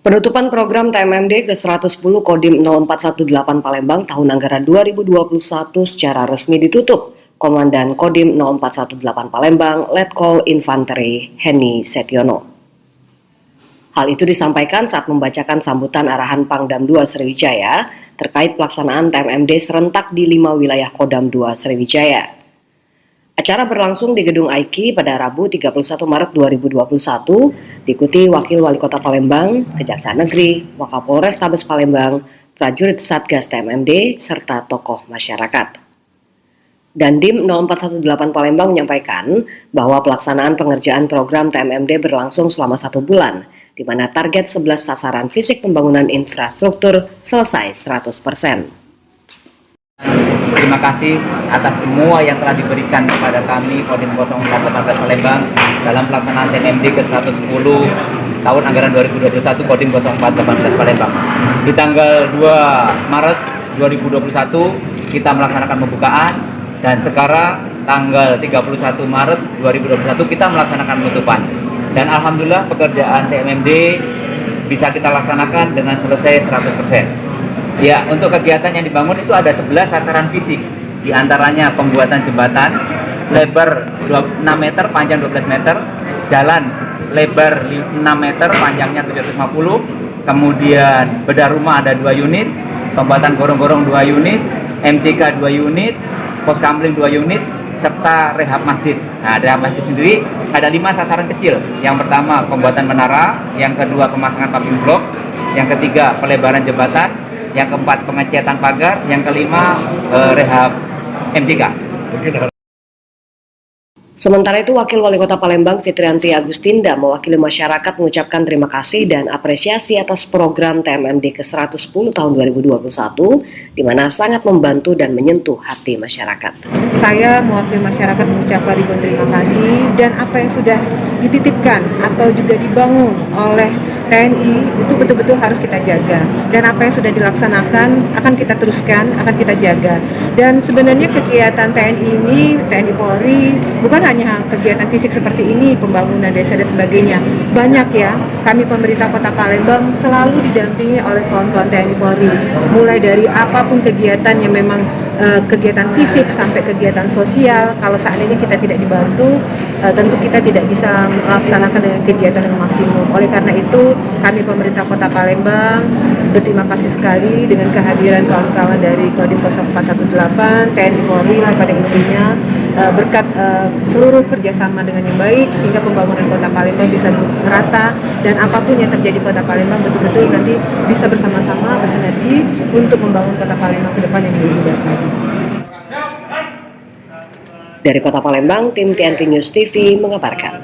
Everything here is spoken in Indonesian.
Penutupan program TMMD ke-110 Kodim 0418 Palembang tahun anggaran 2021 secara resmi ditutup. Komandan Kodim 0418 Palembang, Letkol Infanteri Heni Setiono. Hal itu disampaikan saat membacakan sambutan arahan Pangdam 2 Sriwijaya terkait pelaksanaan TMMD serentak di 5 wilayah Kodam 2 Sriwijaya. Acara berlangsung di Gedung AIKI pada Rabu 31 Maret 2021, diikuti Wakil Wali Kota Palembang, Kejaksaan Negeri, Wakapolres Tabes Palembang, prajurit Satgas TMMD, serta tokoh masyarakat. Dandim 0418 Palembang menyampaikan bahwa pelaksanaan pengerjaan program TMMD berlangsung selama 1 bulan, di mana target 11 sasaran fisik pembangunan infrastruktur selesai 100%. Terima kasih atas semua yang telah diberikan kepada kami Kodim 0418 Palembang dalam pelaksanaan TMMD ke-110 tahun anggaran 2021 Kodim 0418 Palembang. Di tanggal 2 Maret 2021 kita melaksanakan pembukaan, dan sekarang tanggal 31 Maret 2021 kita melaksanakan penutupan. Dan alhamdulillah pekerjaan TMMD bisa kita laksanakan dengan selesai 100%. Ya, untuk kegiatan yang dibangun itu ada 11 sasaran fisik, diantaranya pembuatan jembatan lebar 6 meter, panjang 12 meter, jalan lebar 6 meter, panjangnya 750, kemudian bedah rumah ada 2 unit, pembuatan gorong-gorong 2 unit, MCK 2 unit, pos kamling 2 unit, serta rehab masjid. Nah, rehab masjid sendiri ada 5 sasaran kecil. Yang pertama pembuatan menara, yang kedua pemasangan paving block, yang ketiga pelebaran jembatan, yang keempat pengecatan pagar, yang kelima rehab MCK. Sementara itu, Wakil Wali Kota Palembang Fitrianti Agustinda mewakili masyarakat mengucapkan terima kasih dan apresiasi atas program TMMD ke-110 tahun 2021, di mana sangat membantu dan menyentuh hati masyarakat. Saya mewakili masyarakat mengucapkan ribuan terima kasih, dan apa yang sudah dititipkan atau juga dibangun oleh TNI itu betul-betul harus kita jaga, dan apa yang sudah dilaksanakan akan kita teruskan, akan kita jaga. Dan sebenarnya kegiatan TNI ini, TNI Polri, bukan hanya kegiatan fisik seperti ini, pembangunan desa dan sebagainya. Banyak ya, kami pemerintah Kota Palembang selalu didampingi oleh kawan-kawan TNI Polri, mulai dari apapun kegiatan yang memang kegiatan fisik sampai kegiatan sosial. Kalau seandainya kita tidak dibantu, tentu kita tidak bisa melaksanakan dengan kegiatan yang maksimum. Oleh karena itu, kami pemerintah Kota Palembang berterima kasih sekali dengan kehadiran kawan-kawan dari Kodim 0418, TNI Polri pada intinya, berkat seluruh kerjasama dengan yang baik, sehingga pembangunan Kota Palembang bisa merata, dan apapun yang terjadi di Kota Palembang betul-betul nanti bisa bersama-sama bersinergi untuk membangun Kota Palembang ke depan yang lebih baik lagi. Dari Kota Palembang, tim TNT News TV mengabarkan.